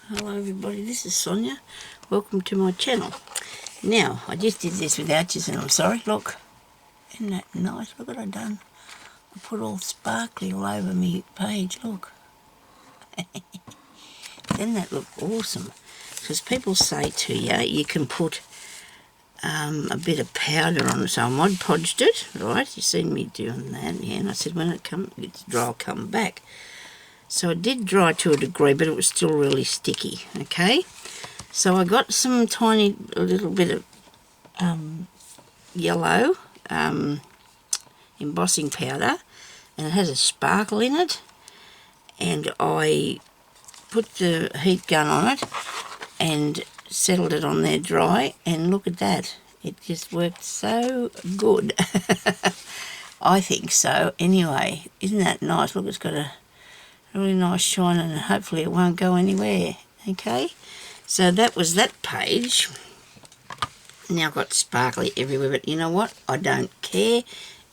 Hello everybody, this is Sonia. Welcome to my channel. Now, I just did this without you and I'm sorry. Look, isn't that nice? Look what I've done. I put all sparkly all over me page, look. Doesn't that look awesome? Because people say to you, you can put a bit of powder on it. So I Mod Podged it, right? You seen me doing that, yeah. And I said when it gets dry, I'll come back. So it did dry to a degree, but it was still really sticky, okay? So I got some a little bit of yellow embossing powder, and it has a sparkle in it, and I put the heat gun on it and settled it on there dry, and look at that. It just worked so good. I think so. Anyway, isn't that nice? Look, it's got a really nice shine, and hopefully it won't go anywhere. Okay, so that was that page. Now I've got sparkly everywhere, but you know what? I don't care.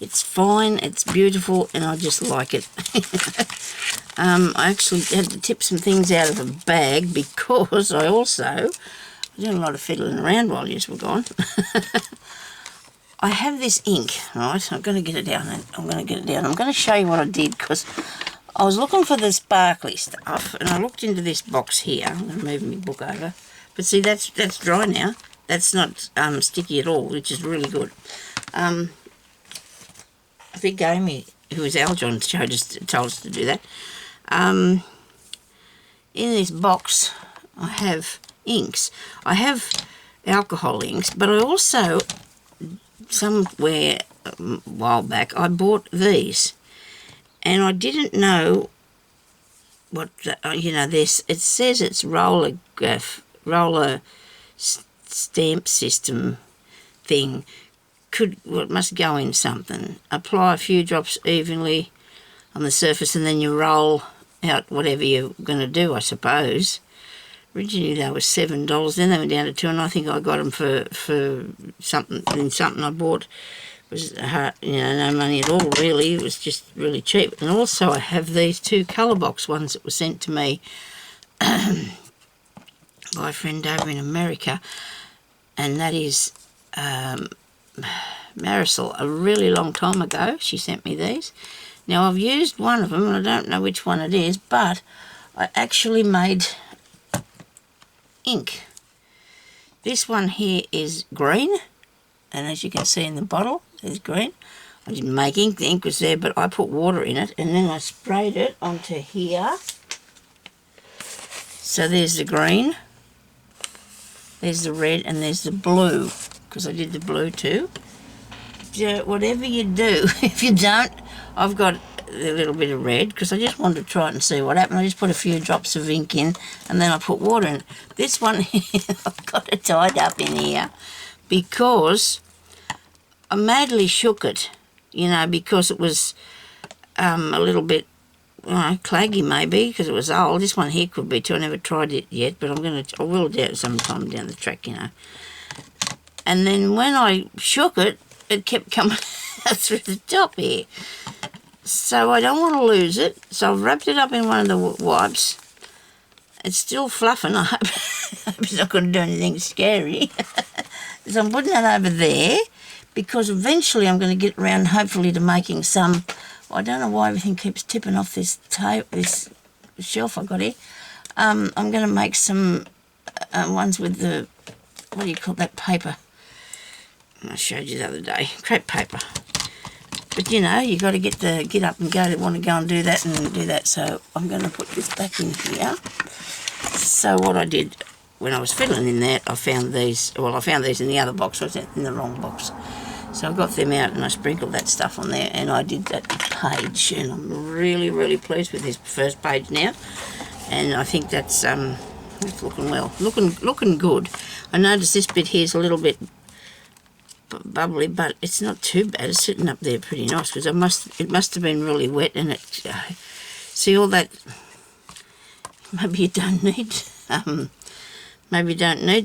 It's fine, it's beautiful, and I just like it. I actually had to tip some things out of a bag because I did a lot of fiddling around while you were gone. I have this ink, right? I'm going to get it down. I'm going to show you what I did, because I was looking for the sparkly stuff, and I looked into this box here. I'm going to move my book over. But see, that's dry now. That's not sticky at all, which is really good. I think Amy, who was Aljon, told us to do that. In this box, I have inks. I have alcohol inks, but I also, somewhere a while back, I bought these. And I didn't know what, it says it's roller stamp system thing. It must go in something. Apply a few drops evenly on the surface, and then you roll out whatever you're going to do, I suppose. Originally they were $7, then they went down to $2, and I think I got them for something I bought. Was no money at all, really. It was just really cheap. And also I have these two colour box ones that were sent to me by a friend over in America, and that is Marisol. A really long time ago she sent me these. Now I've used one of them, and I don't know which one it is, but I actually made ink. This one here is green, and as you can see in the bottle, there's green. I didn't make ink, the ink was there, but I put water in it, and then I sprayed it onto here. So there's the green, there's the red, and there's the blue, because I did the blue too. So whatever you do, if you don't, I've got a little bit of red, because I just wanted to try it and see what happened. I just put a few drops of ink in, and then I put water in. This one here, I've got it tied up in here, because I madly shook it, because it was a little bit, claggy maybe, because it was old. This one here could be too. I never tried it yet, but I will do it sometime down the track, And then when I shook it, it kept coming out through the top here. So I don't want to lose it, so I've wrapped it up in one of the wipes. It's still fluffing. I hope it's not going to do anything scary. So I'm putting that over there, because eventually I'm going to get around, hopefully, to making some. I don't know why everything keeps tipping off this shelf I got here. I'm going to make some ones with the, what do you call that paper? I showed you the other day, crepe paper. But you got to get up and go. Want to go and do that and do that. So I'm going to put this back in here. So what I did when I was fiddling in that, I found these. Well, I found these in the other box. I was in the wrong box. So I got them out and I sprinkled that stuff on there, and I did that page. And I'm really, really pleased with this first page now. And I think that's looking well, looking good. I noticed this bit here is a little bit bubbly, but it's not too bad. It's sitting up there pretty nice, because it must have been really wet, and it see all that. Maybe you don't need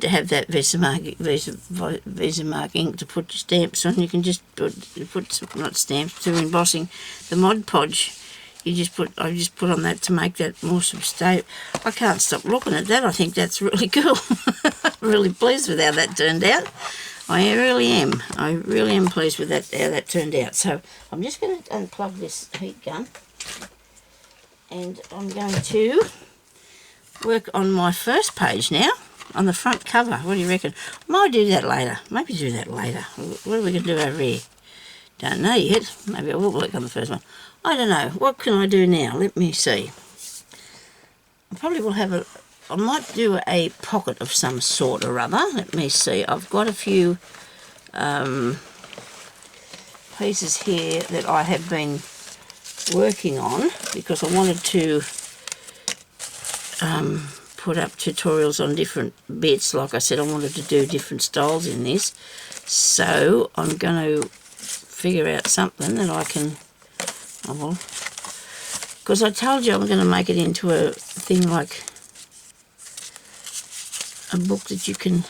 to have that Versamark ink to put your stamps on. You can just put some, not stamps, to embossing. The Mod Podge I just put on that to make that more substantial. I can't stop looking at that. I think that's really cool. I'm really pleased with how that turned out. I really am. I really am pleased with that, how that turned out. So I'm just going to unplug this heat gun, and I'm going to work on my first page now, on the front cover. What do you reckon? I might do that later. Maybe do that later. What are we going to do over here? Don't know yet. Maybe I will work on the first one. I don't know. What can I do now? Let me see. I probably will have I might do a pocket of some sort or other. Let me see. I've got a few pieces here that I have been working on because I wanted to put up tutorials on different bits. Like I said, I wanted to do different styles in this. So I'm going to figure out something that I can... because I told you I'm going to make it into a thing like a book that you can...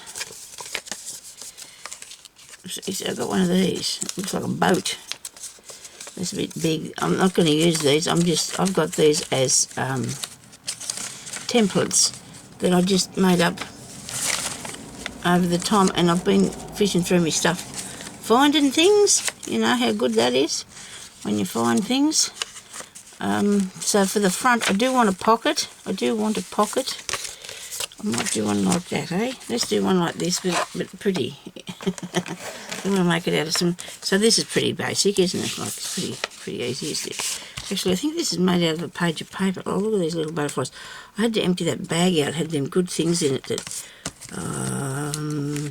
I've got one of these. It looks like a boat. It's a bit big. I'm not going to use these. I've got these as templates that I just made up over the time, and I've been fishing through my stuff, finding things. You know how good that is when you find things. So for the front, I do want a pocket. I might do one like that, eh? Let's do one like this, but pretty. I'm going to make it out of some... So this is pretty basic, isn't it? Like, it's pretty easy, isn't it? Actually, I think this is made out of a page of paper. Oh, look at these little butterflies. I had to empty that bag out. It had them good things in it that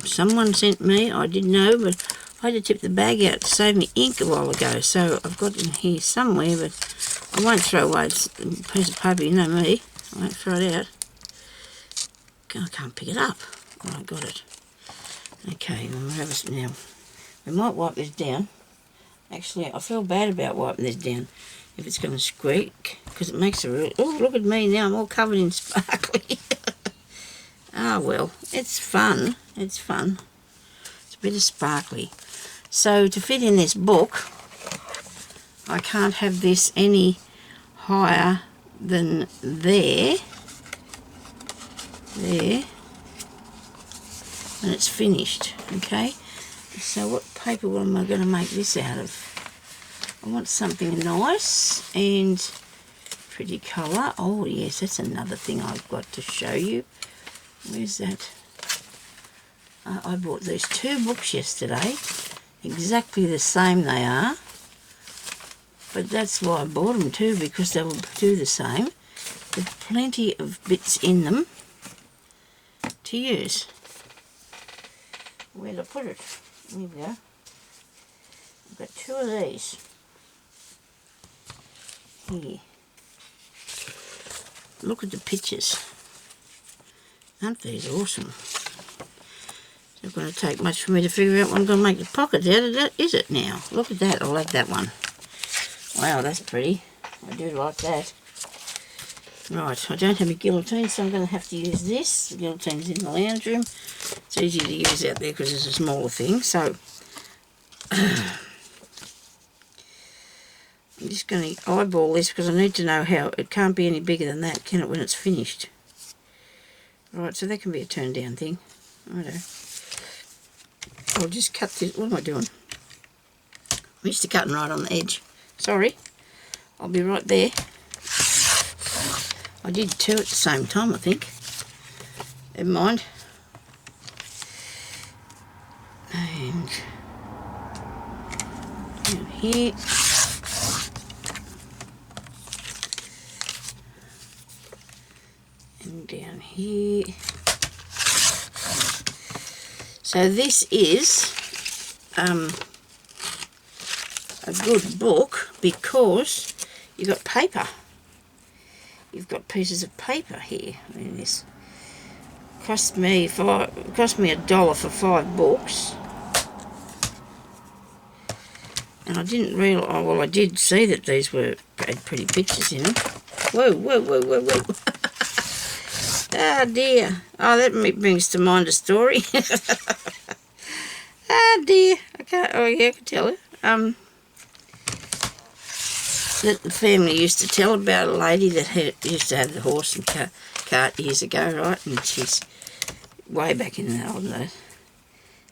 someone sent me. I didn't know, but I had to tip the bag out to save me ink a while ago. So I've got it in here somewhere, but I won't throw away a piece of paper. You know me. I won't throw it out. I can't pick it up. Oh, I got it. Okay, we'll have this now. We might wipe this down. Actually, I feel bad about wiping this down if it's going to squeak, because it makes a real... Oh, look at me now. I'm all covered in sparkly. Ah, well, it's fun. It's fun. It's a bit of sparkly. So, to fit in this book, I can't have this any higher than there. There, and it's finished. Okay, so what paper am I going to make this out of? I want something nice and pretty colour. Oh yes, that's another thing I've got to show you. Where's that? I bought these two books yesterday, exactly the same they are, but that's why I bought them too, because they will do the same. There's plenty of bits in them to use. Where'd I put it? Here we go. I've got two of these. Here. Look at the pictures. Aren't these awesome? It's not going to take much for me to figure out what I'm going to make the pocket out of that, is it now? Look at that. I'll have that one. Wow, that's pretty. I do like that. Right, I don't have a guillotine, so I'm going to have to use this. The guillotine's in the lounge room. It's easy to use out there because it's a smaller thing. So, I'm just going to eyeball this because I need to know how... It can't be any bigger than that, can it, when it's finished? Right, so that can be a turn down thing. Righto. I'll just cut this... What am I doing? I'm used to cutting right on the edge. Sorry. I'll be right there. I did two at the same time, I think. Never mind. And down here. And down here. So this is a good book because you've got paper. You've got pieces of paper here. I mean, this cost me $1 for 5 books, and I didn't realise. Oh, well, I did see that these had pretty pictures in them. Whoa, whoa, whoa, whoa, whoa! Ah dear. Oh, that brings to mind a story. Ah dear. I can't. Oh yeah, I can tell it. that the family used to tell about a lady that used to have the horse and cart years ago, right? And she's way back in the old days.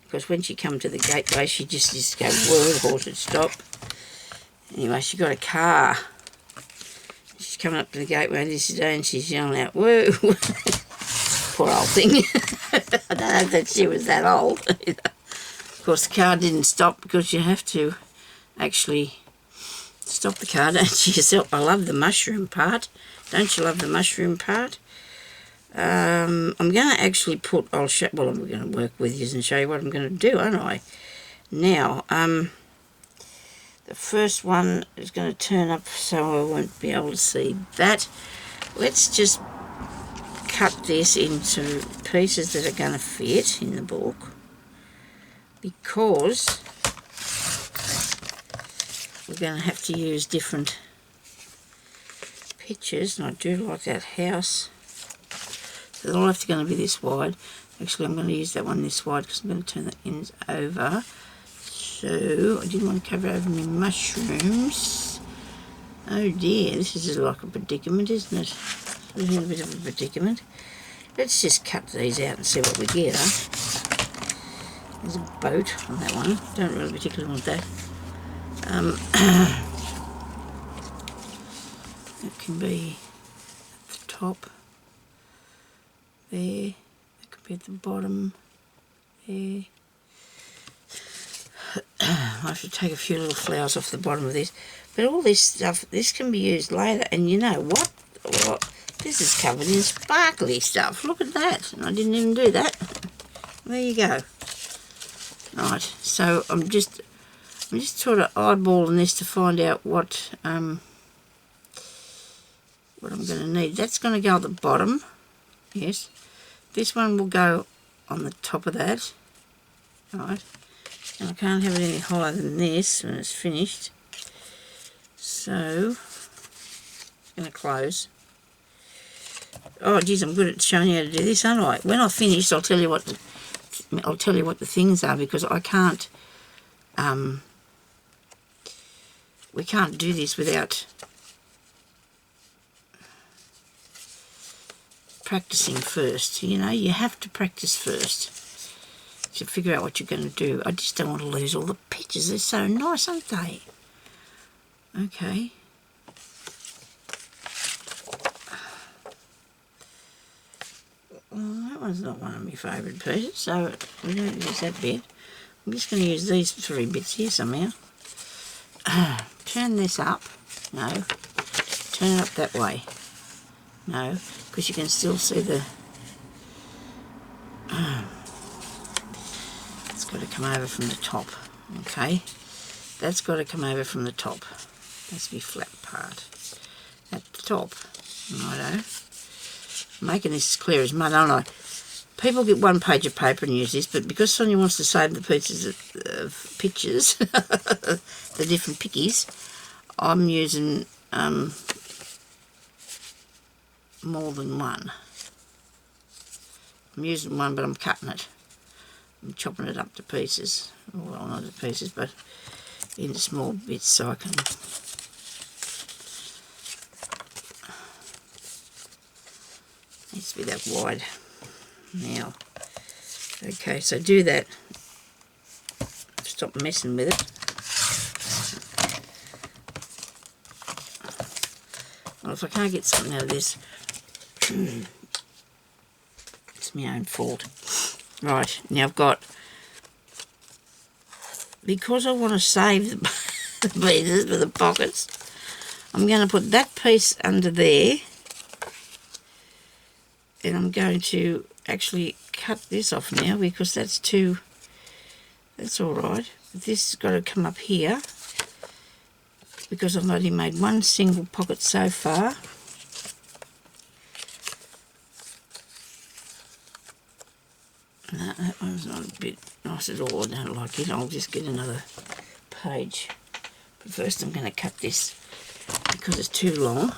Because when she come to the gateway, she just used to go, whoa, the horse would stop. Anyway, she got a car. She's coming up to the gateway this day and she's yelling out, whoa. Poor old thing. I don't know that she was that old. Of course, the car didn't stop because you have to actually stop the car, don't you, yourself? I love the mushroom part. Don't you love the mushroom part? I'm going to actually put, I'm going to work with you and show you what I'm going to do, aren't I? Now, the first one is going to turn up so I won't be able to see that. Let's just cut this into pieces that are going to fit in the book, because we're going to have to use different pictures, and I do like that house. So they're all have to going to be this wide. Actually, I'm going to use that one this wide because I'm going to turn the ends over. So I didn't want to cover over my mushrooms. Oh dear, this is like a predicament, isn't it? A little bit of a predicament. Let's just cut these out and see what we get, huh? There's a boat on that one. Don't really particularly want that. It can be at the top there. It could be at the bottom there. I have to take a few little flowers off the bottom of this. But all this stuff, this can be used later. And you know what? This is covered in sparkly stuff. Look at that. And I didn't even do that. There you go. Right, so I'm just sort of eyeballing this to find out what I'm going to need. That's going to go at the bottom. Yes. This one will go on the top of that. Right. And I can't have it any higher than this when it's finished. So it's going to close. Oh geez, I'm good at showing you how to do this, aren't I? When I've finished, I'll tell you what the things are, because I can't we can't do this without practicing first. You know, you have to practice first to figure out what you're going to do. I just don't want to lose all the pictures. They're so nice, aren't they? Okay. Well, that one's not one of my favourite pieces, so we don't use that bit. I'm just going to use these 3 bits here somehow. Turn this up. No. Turn it up that way. No, because you can still see the... it's got to come over from the top. Okay. That's got to come over from the top. That's the flat part. At the top. Righto. Making this as clear as mud, aren't I? People get 1 page of paper and use this, but because Sonia wants to save the pieces of pictures, the different pickies, I'm using more than 1. I'm using 1, but I'm cutting it. I'm chopping it up to pieces. Well, not to pieces, but in small bits so I can... needs to be that wide. Now, okay, so do that. Stop messing with it. Well, if I can't get something out of this, it's my own fault. Right, now I've got, because I want to save the pieces for the pockets, I'm going to put that piece under there. And I'm going to actually cut this off now because that's too, that's alright. This has got to come up here because I've only made 1 single pocket so far. No, that one's not a bit nice at all. I don't like it. I'll just get another page. But first I'm going to cut this because it's too long.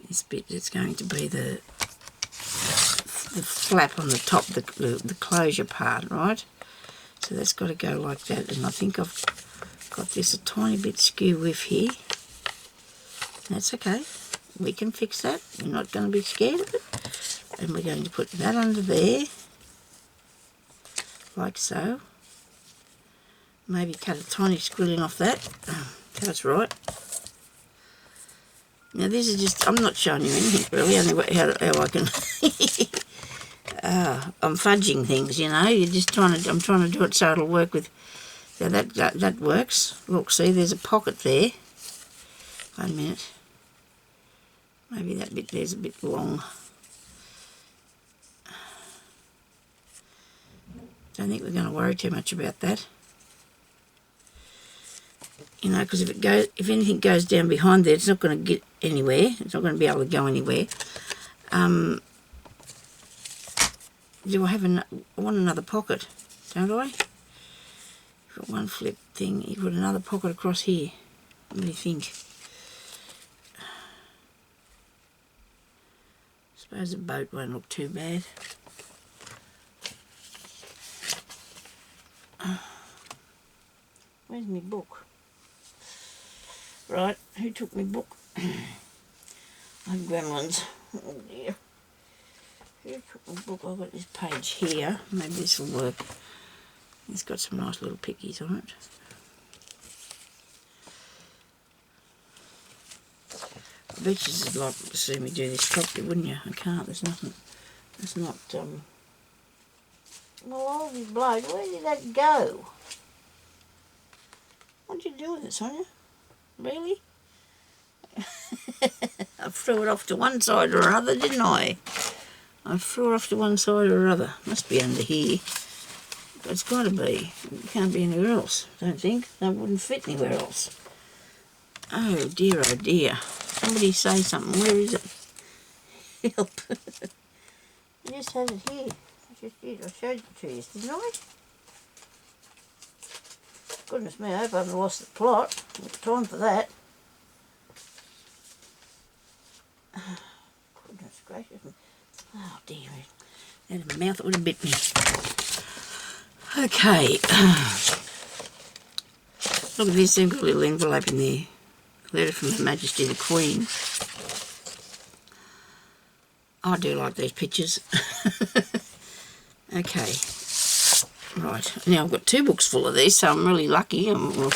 This bit is going to be the flap on the top, the closure part, right? So that's got to go like that, and I think I've got this a tiny bit skew with here. That's okay. We can fix that. We're not going to be scared of it. And we're going to put that under there, like so. Maybe cut a tiny squilling off that. That's right. Now this is just, I'm not showing you anything really, only how I can. I'm fudging things, you know. I'm trying to do it so it'll work with. Yeah, that works. Look, see, there's a pocket there. Wait a minute. Maybe that bit there's a bit long. Don't think we're going to worry too much about that. You know, because if anything goes down behind there, it's not going to get anywhere. It's not going to be able to go anywhere. Do I have I want another pocket, don't I? Got one flip thing. You put another pocket across here. What do you think? Suppose the boat won't look too bad. Where's my book? Right, who took my book? My gremlins. Oh dear. Who took my book? I've got this page here. Maybe this will work. It's got some nice little pickies on it. I bet you'd like to see me do this properly, wouldn't you? I can't. There's nothing. It's not. Well, all these blows. Where did that go? What did you do with it, Sonia? Really? I threw it off to one side or other, didn't I? I threw it off to one side or other. Must be under here. But it's got to be. It can't be anywhere else, I don't think. That wouldn't fit anywhere else. Oh dear, oh dear. Somebody say something. Where is it? Help. I just had it here. I just did. I showed it to you, didn't I? Goodness me, I hope I haven't lost the plot. There's time for that. Goodness gracious. Oh dear. That a mouth that would have bit me. Okay. Look at this, they've got a little envelope in there. A letter from Her Majesty the Queen. I do like these pictures. Okay. Right, now I've got 2 books full of these, so I'm really lucky. I'll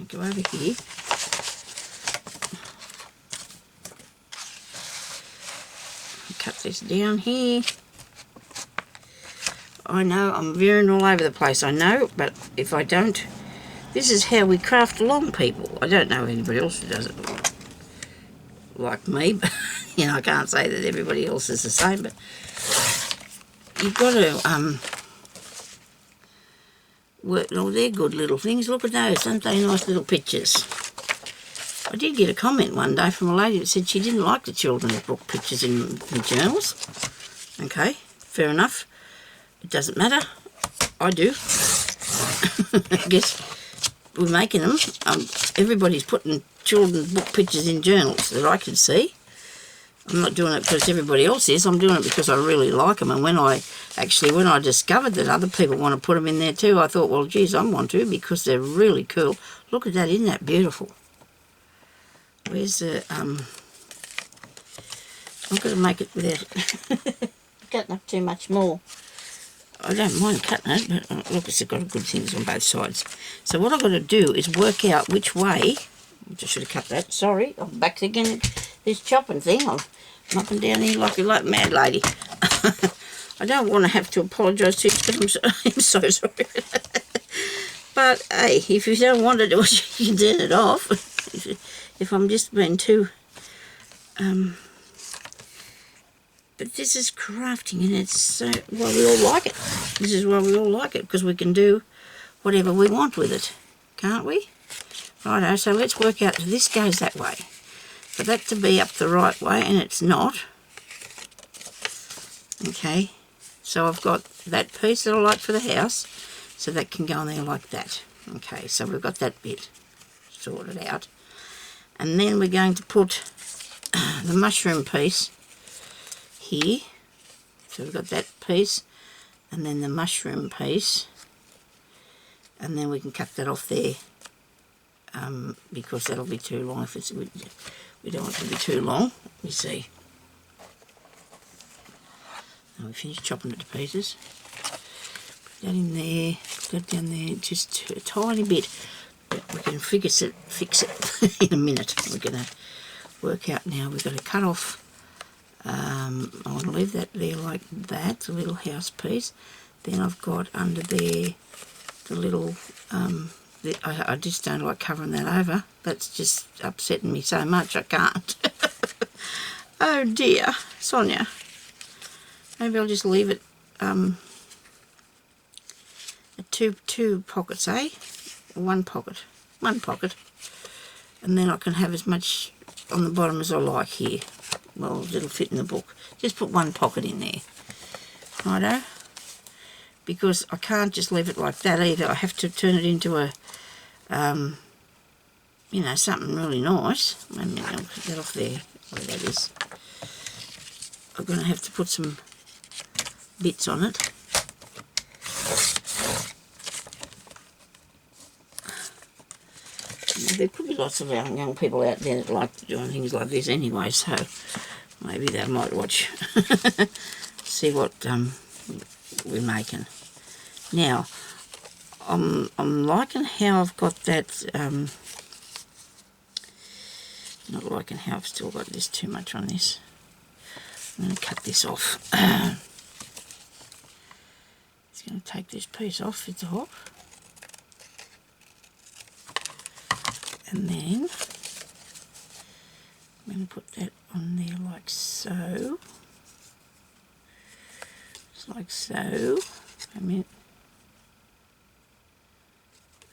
go over here. Cut this down here. I know I'm veering all over the place, I know, but if I don't, this is how we craft along, people. I don't know anybody else who does it like me, but you know, I can't say that everybody else is the same, but you've got to work. Oh, they're good little things. Look at those, aren't they nice little pictures? I did get a comment one day from a lady that said she didn't like the children's book pictures in the journals. Okay, fair enough. It doesn't matter. I do. I guess we're making them. Everybody's putting children's book pictures in journals that I can see. I'm not doing it because everybody else is. I'm doing it because I really like them. And when I discovered that other people want to put them in there too, I thought, well, geez, I want to because they're really cool. Look at that. Isn't that beautiful? Where's the, I'm going to make it without cutting up too much more. I don't mind cutting it, but look, it's got good things on both sides. So what I've got to do is work out which way. I just should have cut that. Sorry, I'm back again. This chopping thing. I'm up and down here like a mad lady. I don't want to have to apologise to you, but I'm so sorry. But hey, if you don't want to do it, you can turn it off. If I'm just being too... but this is crafting, and it's so... Well, we all like it. This is why we all like it, because we can do whatever we want with it. Can't we? Righto, so let's work out... This goes that way. For that to be up the right way, and it's not. Okay. So I've got that piece that I like for the house, so that can go on there like that. Okay, so we've got that bit sorted out. And then we're going to put the mushroom piece here. So we've got that piece, and then the mushroom piece, and then we can cut that off there, because that'll be too long if it's, we don't want it to be too long. Let me see. Now we finished chopping it to pieces. Put that in there, put that down there, just a tiny bit. We can fix it in a minute. We're going to work out now. We've got to cut off. I want to leave that there like that, the little house piece. Then I've got under there the little, I just don't like covering that over. That's just upsetting me so much I can't. Oh dear, Sonia. Maybe I'll just leave it two pockets, eh? One pocket, and then I can have as much on the bottom as I like here. Well, it'll fit in the book. Just put one pocket in there, righto? Because I can't just leave it like that either. I have to turn it into a, you know, something really nice. Wait a minute, I'll put that off there, where that is. I'm going to have to put some bits on it. There could be lots of young people out there that like doing things like this anyway, so maybe they might watch, see what we're making. Now, I'm liking how I've got that, not liking how I've still got this too much on this. I'm going to cut this off. Just going to take this piece off at the top. And then I'm going to put that on there like so. Just like so. I mean,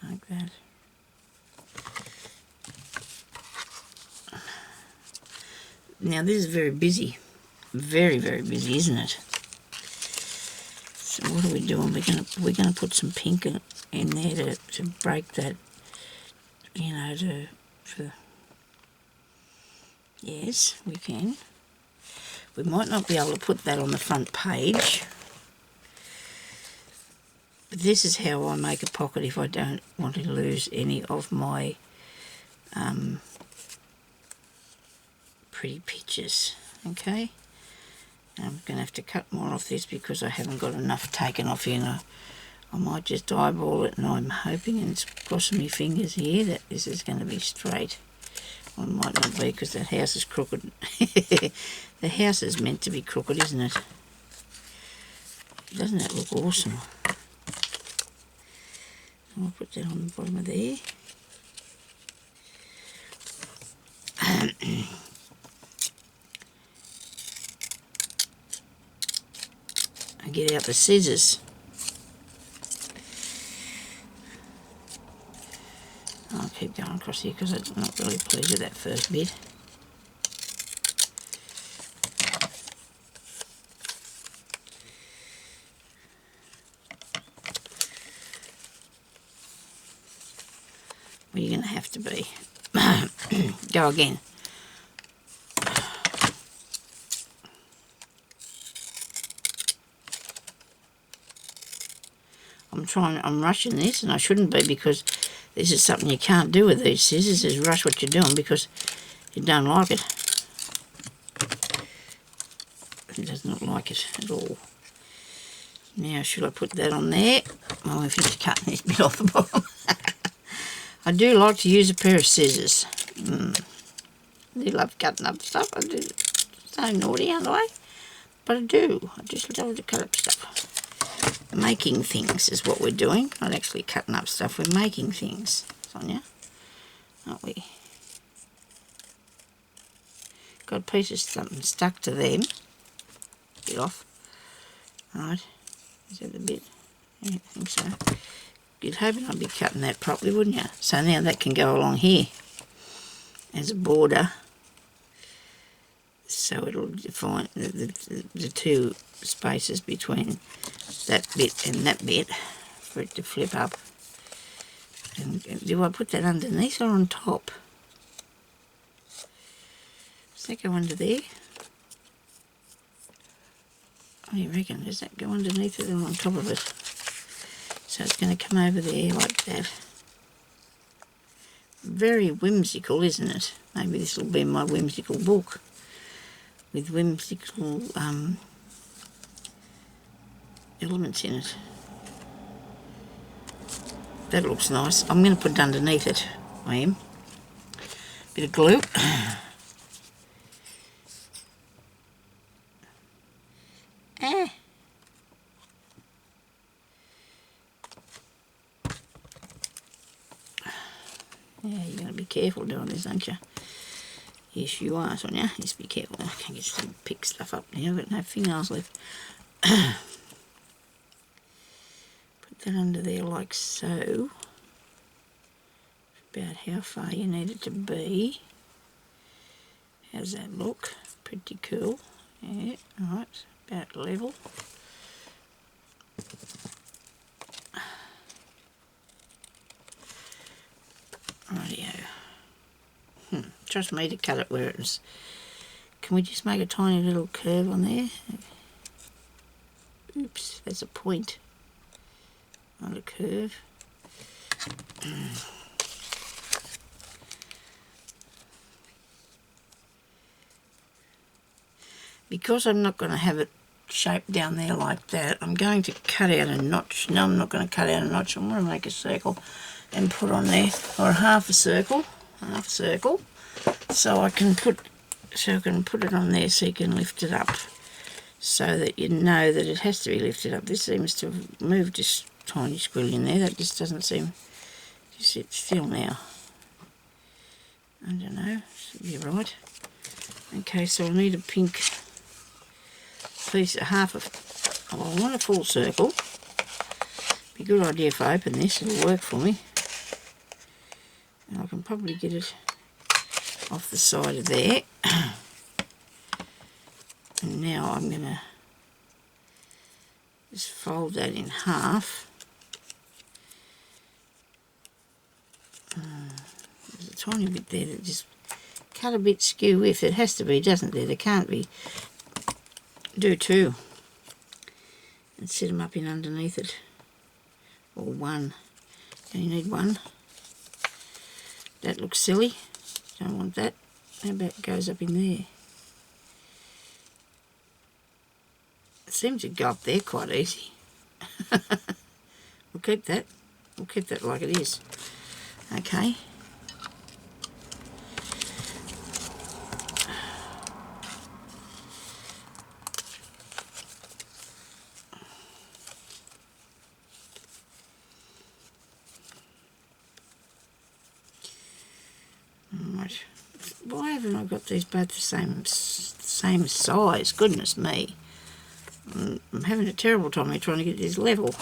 like that. Now this is very busy. Very, very busy, isn't it? So what are we doing? We're gonna put some pink in there to break that. You know, yes, we can. We might not be able to put that on the front page, but this is how I make a pocket if I don't want to lose any of my pretty pictures. Okay, I'm going to have to cut more off this because I haven't got enough taken off here. And I might just eyeball it, and I'm hoping and crossing my fingers here that this is going to be straight. Well, it might not be because that house is crooked. The house is meant to be crooked, isn't it? Doesn't that look awesome? I'll put that on the bottom of there. I get out the scissors. I'll keep going across here because I'm not really pleased with that first bit. Well, you're going to have to be. Go again. I'm rushing this, and I shouldn't be, because this is something you can't do with these scissors, is rush what you're doing because you don't like it. It does not like it at all. Now, should I put that on there? Oh, I've finished cutting this bit off the bottom. I do like to use a pair of scissors. I do love cutting up stuff. I do. So naughty, aren't I? But I do. I just love to cut up stuff. Making things is what we're doing. Not actually cutting up stuff. We're making things, Sonia. Aren't we? Got a piece of something stuck to them. Bit off. Right. Is that the bit? Yeah, I think so. You'd hope I'd be cutting that properly, wouldn't you? So now that can go along here as a border. So it'll define the two spaces between that bit and that bit for it to flip up. And do I put that underneath or on top? Does that go under there? What do you reckon? Does that go underneath it or on top of it? So it's going to come over there like that. Very whimsical, isn't it? Maybe this will be my whimsical book with whimsical elements in it. That looks nice. I'm going to put it underneath it. I am. Bit of glue. Yeah, you're going to be careful doing this, aren't you? Yes, you are, Sonia. Just be careful. I can't get to pick stuff up now. I've got no fingernails left. Put that under there like so. About how far you need it to be. How's that look? Pretty cool. Yeah, alright. About level. Rightio. Trust me to cut it where it is. Can we just make a tiny little curve on there? Oops, that's a point, not a curve. Because I'm not going to have it shaped down there like that, I'm going to cut out a notch. No, I'm not going to cut out a notch. I'm going to make a circle and put on there, or half a circle, so I can put it on there so you can lift it up, so that you know that it has to be lifted up. This seems to have moved this tiny squirrel in there. That just doesn't seem to sit still now. I don't know. Should be right. Okay, so I need a pink piece, half of. Oh, I want a full circle. Be a good idea if I open this. It'll work for me. And I can probably get it off the side of there. And now I'm going to just fold that in half. There's a tiny bit there that just cut a bit skew if it has to be, doesn't there? There can't be. Do two. And set them up in underneath it. Or one. You need one. That looks silly. Don't want that. How about it goes up in there? It seems to go up there quite easy. We'll keep that. We'll keep that like it is. Okay. Right. Why haven't I got these both the same size? Goodness me. I'm having a terrible time here trying to get this level.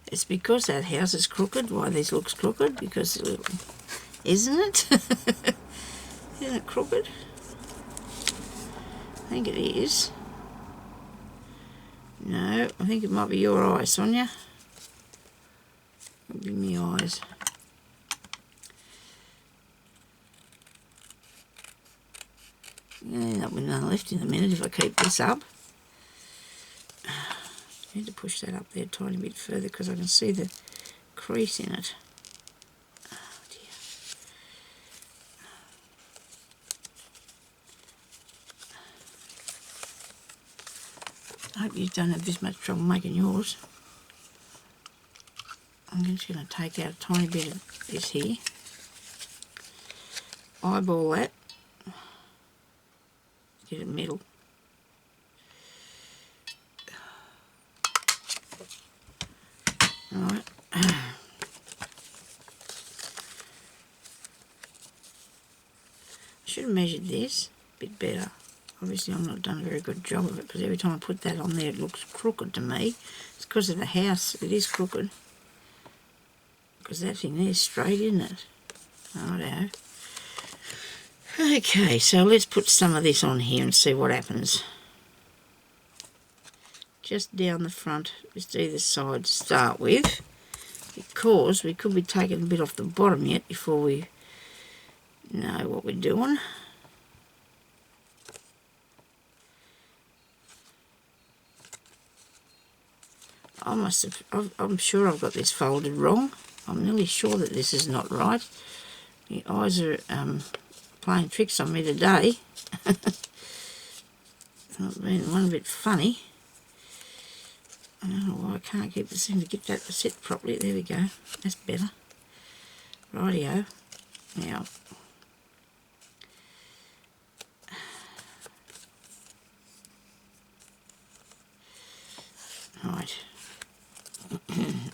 It's because that house is crooked. Why this looks crooked? Because, isn't it? Isn't it crooked? I think it is. No, I think it might be your eyes, Sonia. It'll be my eyes. Yeah, that will be none left in a minute if I keep this up. I need to push that up there a tiny bit further because I can see the crease in it. Oh dear. I hope you don't have this much trouble making yours. I'm just going to take out a tiny bit of this here. Eyeball that. Get it middle. Alright. I should have measured this a bit better. Obviously I've not done a very good job of it because every time I put that on there it looks crooked to me. It's because of the house, it is crooked. Because that thing there's straight, isn't it? Righto. Okay, so let's put some of this on here and see what happens. Just down the front, just either side to start with. because we could be taking a bit off the bottom yet before we know what we're doing. I'm sure I've got this folded wrong. I'm nearly sure that this is not right. The eyes are playing tricks on me today. I've been one bit funny. I don't know why I can't seem to get that to sit properly. There we go. That's better. Rightio. Now, right.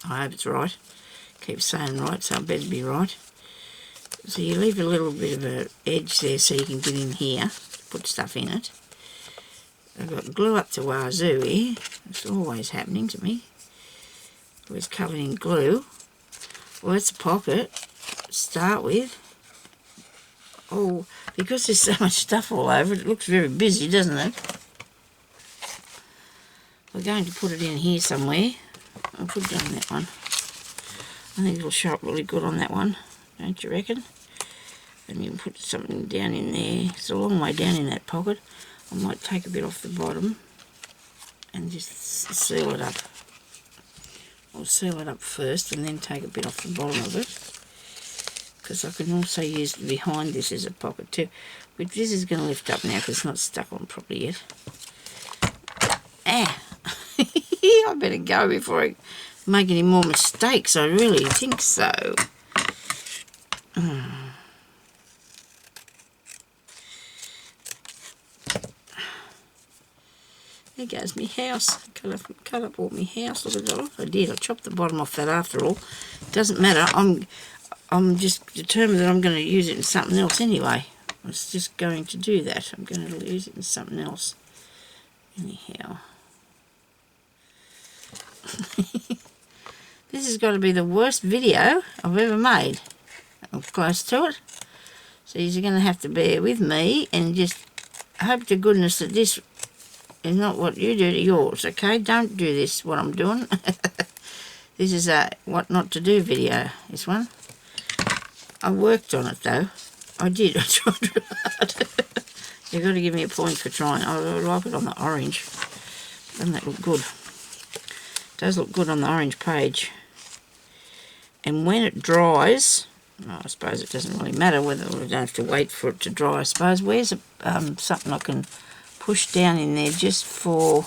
I hope it's right. Keep saying right, so I better be right. So you leave a little bit of an edge there so you can get in here, put stuff in it. I've got glue up to wazoo here. It's always happening to me. Always covered in glue. Well, that's a pocket to start with. Oh, because there's so much stuff all over it, it looks very busy, doesn't it? We're going to put it in here somewhere. I'll put it on that one. I think it'll show up really good on that one, don't you reckon? And you can put something down in there. It's a long way down in that pocket. I might take a bit off the bottom and just seal it up. I'll seal it up first and then take a bit off the bottom of it, because I can also use behind this as a pocket too. But this is going to lift up now because it's not stuck on properly yet. Ah! I better go before I make any more mistakes. I really think so. There goes my house. Cut up all my house. Look at that. I did. I chopped the bottom off that after all. Doesn't matter. I'm just determined that I'm going to use it in something else anyway. I was just going to do that. I'm going to use it in something else. Anyhow. This has got to be the worst video I've ever made. I'm close to it. So you're going to have to bear with me and just hope to goodness that this is not what you do to yours, okay? Don't do this, what I'm doing. This is a what not to do video, this one. I worked on it though. I did. I tried real hard. You've got to give me a point for trying. I like it on the orange. Doesn't that look good? It does look good on the orange page. And when it dries, well, I suppose it doesn't really matter whether we don't have to wait for it to dry, I suppose. Where's something I can push down in there just for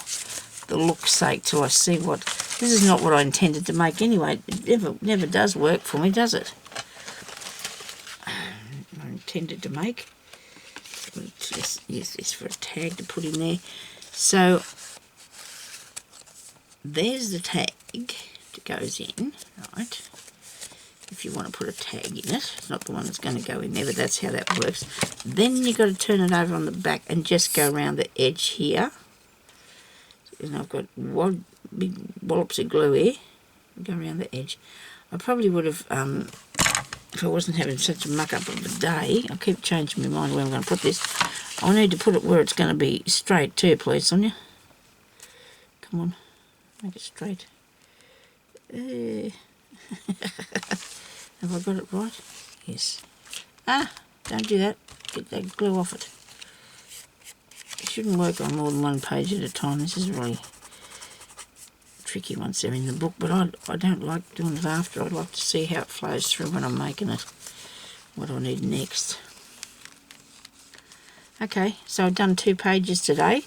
the look's sake till I see what... This is not what I intended to make anyway. It never does work for me, does it? I intended to make. Let's just use this for a tag to put in there. So there's the tag that goes in, right? If you want to put a tag in it. It's not the one that's going to go in there, but that's how that works. Then you've got to turn it over on the back and just go around the edge here. And I've got one big wallops of glue here. Go around the edge. I probably would have, if I wasn't having such a muck up of a day, I keep changing my mind where I'm going to put this. I need to put it where it's going to be straight too, please, Sonia. Come on, make it straight. Have I got it right? Yes. Ah, don't do that. Get that glue off it. It shouldn't work on more than one page at a time. This is really tricky once they're in the book, but I don't like doing it after. I'd like to see how it flows through when I'm making it. What do I need next? Okay, so I've done 2 pages today.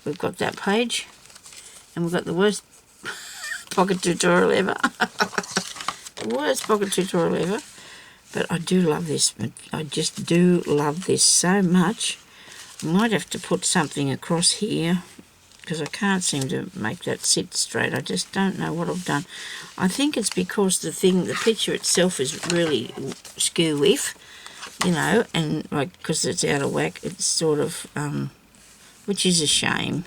We've got that page, and we've got the worst pocket tutorial ever. The worst pocket tutorial ever. But I do love this. I just do love this so much. I might have to put something across here because I can't seem to make that sit straight. I just don't know what I've done. I think it's because the picture itself is really skew-whiff, you know, and like because it's out of whack, it's sort of, which is a shame.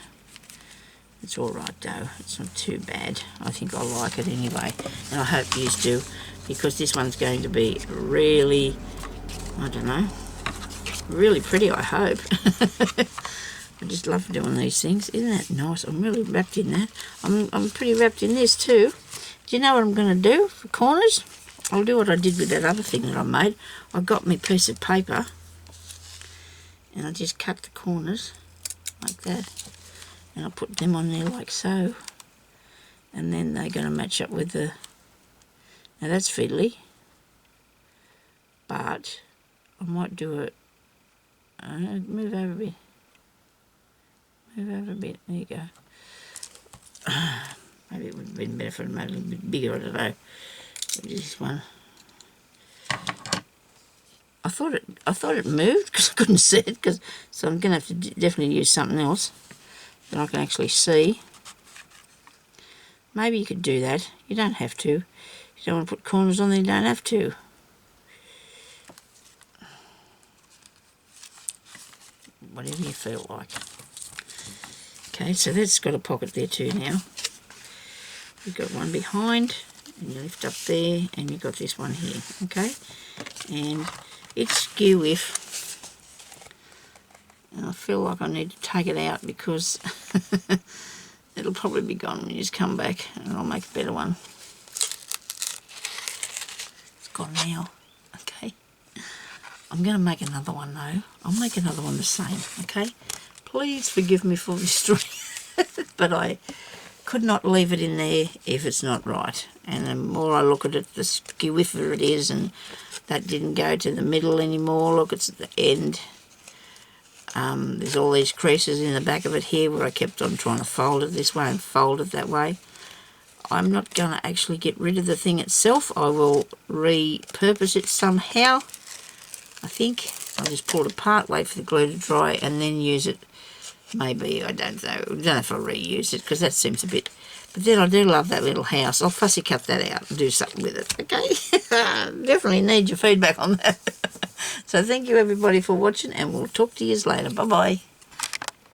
It's all right though. It's not too bad. I think I like it anyway, and I hope you do, because this one's going to be really, I don't know, really pretty, I hope. I just love doing these things. Isn't that nice? I'm really wrapped in that. I'm pretty wrapped in this too. Do you know what I'm going to do for corners? I'll do what I did with that other thing that I made. I got me piece of paper and I just cut the corners like that, and I put them on there like so, and then they're going to match up with the, now that's fiddly, but I might do it, move over a bit, there you go. Maybe it would have been better if I made it a little bit bigger, I don't know. This one. I thought it moved because I couldn't see it, so I'm going to have to definitely use something else that I can actually see. Maybe you could do that. You don't have to. If you don't want to put corners on there, you don't have to. Whatever you feel like. Okay, so that's got a pocket there too now. We've got one behind, and you lift up there, and you've got this one here, okay? And it's skew if, and I feel like I need to take it out because it'll probably be gone when you just come back, and I'll make a better one. It's gone now, okay? I'm going to make another one though. I'll make another one the same, okay? Please forgive me for this story, but I could not leave it in there if it's not right. And the more I look at it, the skewifer it is, and that didn't go to the middle anymore. Look, it's at the end. There's all these creases in the back of it here where I kept on trying to fold it this way and fold it that way. I'm not going to actually get rid of the thing itself. I will repurpose it somehow. I think I'll just pull it apart, wait for the glue to dry, and then use it. Maybe, I don't know. I don't know if I'll reuse it because that seems a bit. But then I do love that little house. I'll fussy cut that out and do something with it, okay? Definitely need your feedback on that. So thank you everybody for watching, and we'll talk to you later. Bye-bye.